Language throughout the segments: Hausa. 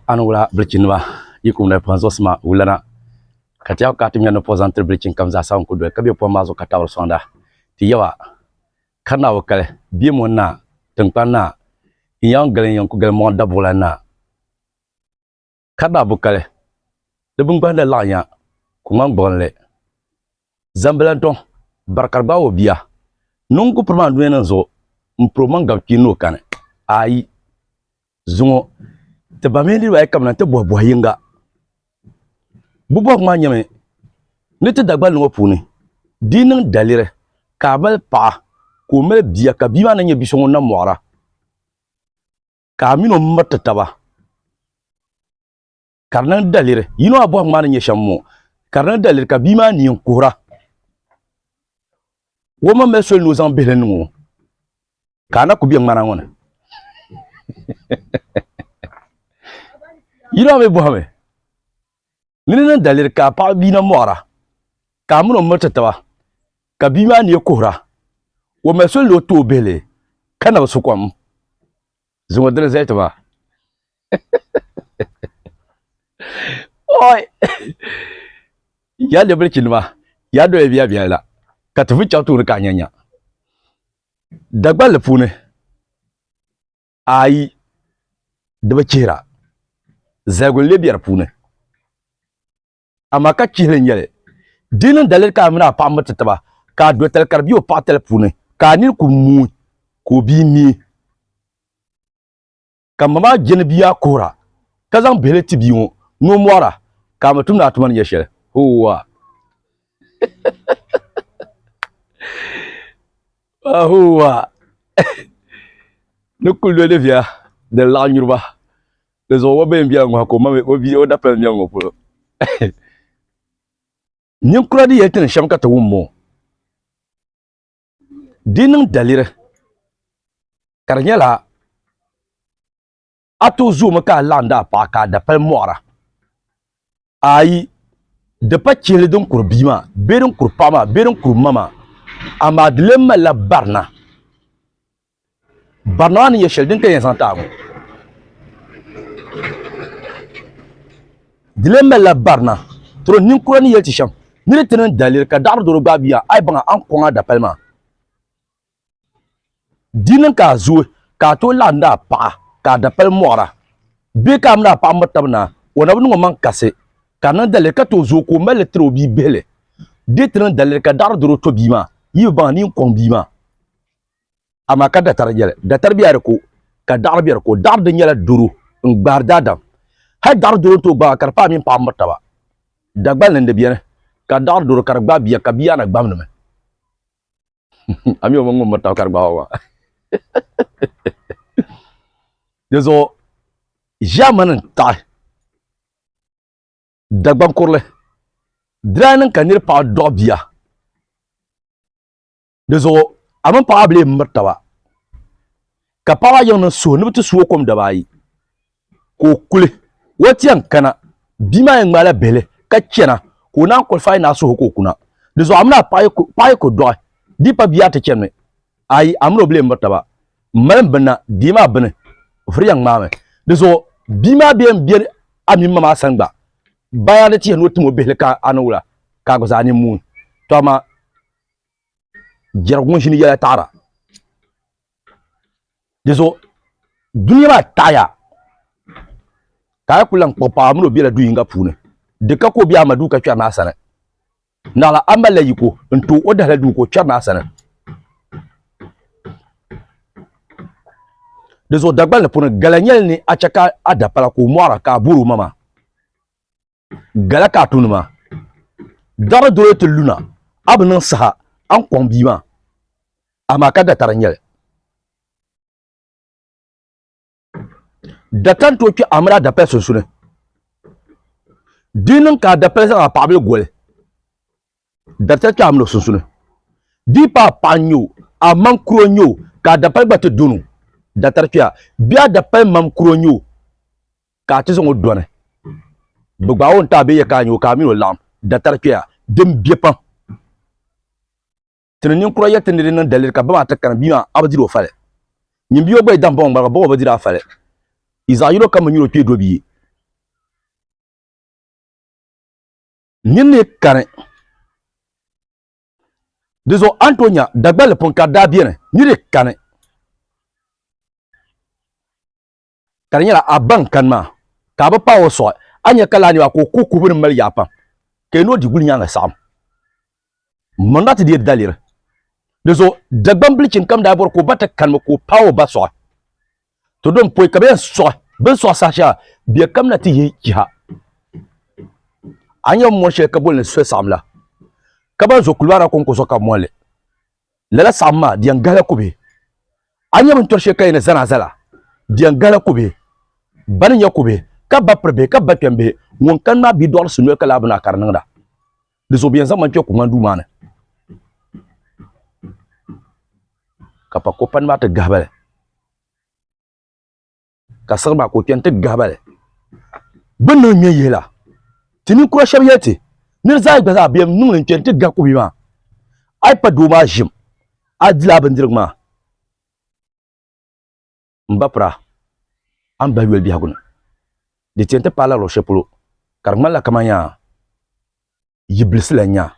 anula brichinwa yikumna panzo sma ulana katia wakati mya no posante brichin kamza sa onko do kabe po mazo katawro sonda ti yawa kana wakale bi monna tengpana yang galen yang ku gal mo dabulana kada bukale de bungbanda lanya ku ngam bonle zambalanton barkar bawo biya nungu proma duena zo mproman gabki no kane ai zungo te bamendi wa kamna te bobo yinga bubo ma nyame ne te dagbal no puni dinin dalire kabal pa ko mel biya ka biwa na nye bisongo na mora ka mino matta taba karnan dalire yino abo ma na nye shammo karnan dalire ka bima ni nkura woma mesol no zan belenwo kana ku biya ngana ngona yino me bohame nina dalir ka pa bina mora ka muno mata tawa ka bima ni kuhra wo mesol lo to bele kana ba sukwam zungo dere zai tawa oi ya de bilkin ma ya do biya biya la ka tafi chautu ka nyanya dagbal fune ai da bakira zagun lebiyar fune amma ka kihren yale dinin dalil ka muna pa mata taba ka do tel karbiyo pa tel fune ka ni ku mu ko bi mi kamma jene biya kora ka zan bele tibiyo no mora ka mutum na tuman yeshe huwa huwa nukul de via de la nyurba de zo wobe mbia ngwa ko mame obi o da plan mbia ngopolo nyin kura di yetin sham ka tawummo dinin dalire karnyala ato zo maka landa pa ka da pal mora ai da pa chele don kurbima berin kurpama berin kurmama amma dilemma la barna ni yeshel din kayen santago dilemma la barna tro nin kura ni yelti sham ni tenen dalir ka dar do babiya ai banga an konga da palma dinin ka zo ka to landa pa ka da pal mora be ka mna pa matabna wona bu man kase kana dalir ka to zo ko mel tro bi bele de tenen dalir ka dar do to bima yi banga ni kon bima ama ka datar yele datar biyar ko ka dar biyar ko dar de nyala duru ngbar dadam ha dar duru to ba karpa min pa mataba dagbal nende biyane ka dar duru karba biya ka biya na gbamne me ami o mo mata karba wa dezo jamanan ta dagban kurle dranin kanir pa do biya dezo aman pa able martaba ka pawa yon so nubutu suwo kom da bayi ko kule watiyan kana bima en mala bele ka kena ko nan ko fay na so ko kuna dezo amna pay ko do di pa biya ta kenme ai amro ble martaba man bana dima bana friyang mame dezo bima bien ami mama sangba bayane ti no timo bele ka anula ka go zani mun to ma jargon shini ya tara dezo dunya ma taya kaya kulan popa amno biela du yinga pune de ka ko biya madu ka twa na sana nala amala yiko nto odala du ko twa na sana dezo dagbal ne pune galanyel ni achaka adapala ko moara ka buru mama galaka tunuma dara do to luna abnan saha an kombima ama ka datar nyel datan to ki amra da peso sune dinin ka da peso a pablo gole datan ka amno sune di pa panyo amman kronyo ka da pal batu dunu datar ki biya da pal mam kronyo ka ti so done bugba won ta be ya ka nyo ka mi lam datar ki dem biepan tinin kura yatin nan dalir ka ba ta kan biya abdiro fale nyimbiyo boy dambon ba bo badira fale Isa yiro kama nyuro pie dobi Nini kane. Dezo Antonia, dagbele pon ka da bien. Nini kane. Kanyala aban kanma. Kaba pa o so. Anya kala ni wa ko kubun mal yapa. Ke no di gulnya nga sam. Mandati di dalir. Dezo dagbam blichin kam da bor ko bata kanma ko pawo ba so. To don poy kabe so. Ben so sacha bi kam na ti yi ha. Anya mo she kabol ne so samla. Kaba zo kulwara kon ko so ka mole. Lala samma di ngala kubi. Anya mun torshe kay ne zana zala. Di ngala kubi. Ban nya kubi. Ka ba prebe ka ba pembe won kan ma bi dol sunu kala bana karnanga. Désobéissance man ko ngandu mana. Kapa ko pan ma te gabale. Ka sarba ko tente gabale. Ben no nye yela. Tini ko shabiyete. Ni za ga za biyam nun tente gakubi ma. Ai pa do ma jim. Adila bandirgma. Mbapra. Amba wel bi haguna. De tente pala ro shepolo. Karma la kamanya. Yiblis la nya.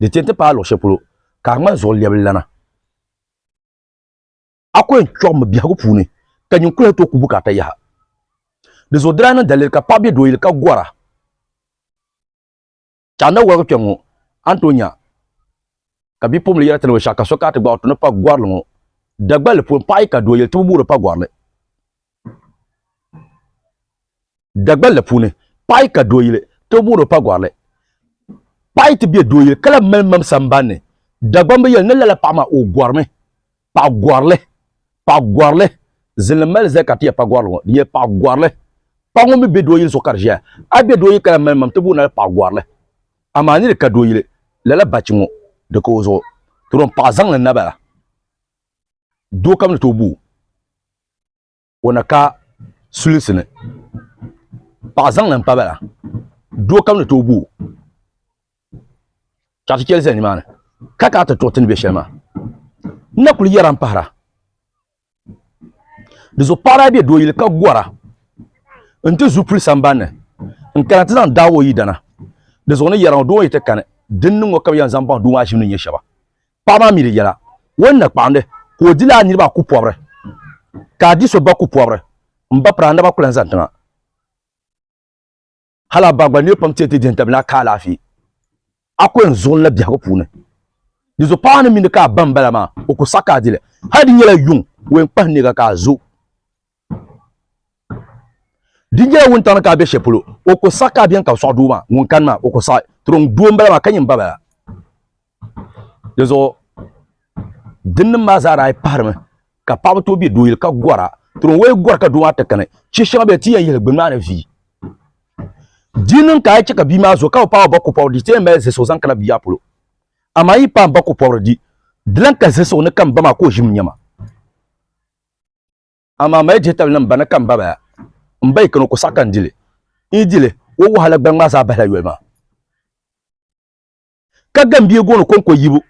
De tente pala ro shepolo. Karma zo lebel lana. Ako en chom bi hagu puni. Kanyun kula to kubuka ta ya. De zo drana dalil ka pabe do il ka gwara. Chana wa ko Antonia. Kabi pom le yara tele shaka soka te gba to no pa gwarlo. Dagbal pon pa ka do il to buru pa gwarle. Dagbal le puni pa ka do il to buru pa gwarle. Pa ti bi do il kala mam sambane. Dagbam be yel ne la pa ma o gwarme. Pa gwarle. Pa gwarle. Zilmel zakati ya pa gwarlo. Ye pa gwarle. Pa ngom be do il so karja. Abi do il kala mam to bu na pa gwarle. Amani ka do il la bachingo de ko zo. Turon pa zang na nabala. Do kam to bu. Wona ka sulisene. Pa zang na pa bala. Do kam to bu. Chati kelze ni mana. Kaka ta to tin be shema. Na kul yaran para. Dezo para be do il ka gwara. Nte zupul sambane. Nkana tan dawo yi dana. Dezo ne yaran do yite kan. Dinnu ngo kam yan zamban do wa shinu nye shaba. Pama mi yala. Wonna kpande ko dila ni ba ku pobre. Ka di so ba ku pobre. Mba pranda ba kulan zantanga. Hala bagba ne pam tete din tabla ka lafi. Ako en zon la biya ko pune. Dezo pa ne min ka bambala ma o ko saka dile. Hadi nyela yung wen pa ni ka zo. Dinjela won tan ka be shepulo o ko saka bien ka so duma won kan ma o ko sa tron duom bala ma kanyim baba. Dezo dinna ma zara ay parme ka pam to bi doyil ka gwara tron we gwar ka duwa ta kane chi shaba be ti yel gbema na fi. Dinin ka ci ka bi ma zo ka pa ba ko pa di te me se so zan kana bi apolo. Ama yi pa ba ko pa di dilan ka se so ne kan ba ma ko jim nyama. Ama mai je tablan bana kan baba. Mbay kono ko sakan dile idile wo wahala gbangma sa bala yelma ka gambie gono konko yibo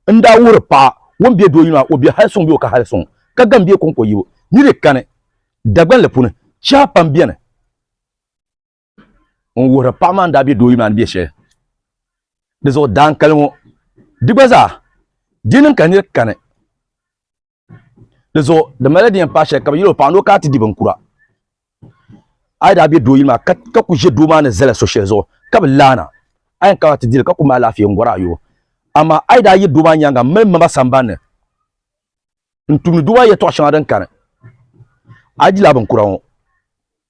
nda wure pa won bie do yima obi halson bi o ka halson ka gambie konko yibo ni de kane dagban le pune cha pam biene on wure pa man da bi do yima bi she de zo dan kalmo digbaza dinin kanir kane de zo de maladie en pa she ka yilo pa no ka ti dibankura Aida bi do yima ka ku je do ma ne zela so shezo ka lana ayan ka ti dil ka ku ma lafiya ngora yo ama aida yi do ma nyanga mem ma sambane ntumi do ye to shan dan kan aji la ban kurawo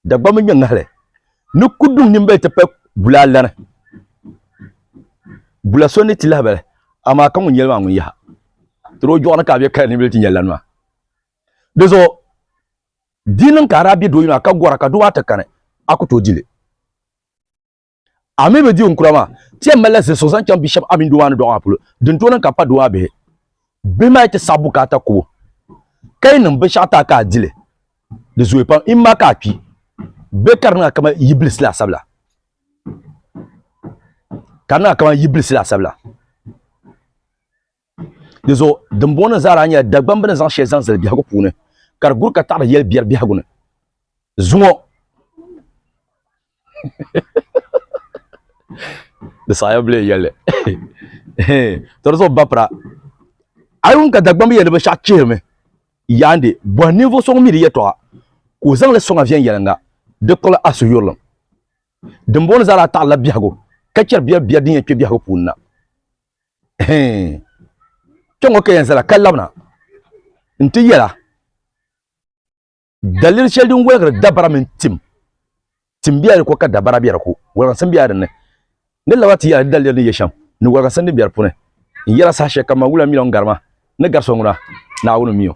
da gba mun nyanga le ni kudum ni mbel te pe bulalana bula sonni ti labale ama kan mun yelma mun ya tro jona ka be kan ni bel ti nyelan ma dezo dinin karabi do yima ka gwara ka duwa ta kane akuto dile ame be di onkurama tie mele se so san cham bishop amin do wan do apulo dun to nan ka pa do abe be mai te sabu ka ta ko kai nan be shata ka dile de zo pa imma ka pi be karna kama yiblis la sabla karna kama yiblis la sabla de zo dambona zara nya dagban bana zan she zan zel bi ha ko pune kar gurka tar yel bier bi haguna zungo de saya ble yele to so bapra ayun ka dagbam yele ba sha chirme yande bo niveau so mi yeto ko zang le so vient yelenga de kola asu yurlam de mbon zara ta la biago ka cher bia din ke biago punna tongo ke yanzala kallamna nti yela dalil sheldin wegar dabara min tim biya ko ka dabara biya ko wala san biya ne ne lawati ya dalil ne yesham ni wala san biya pune yela sa she kama wula milon garma ne garso ngura na wunu miyo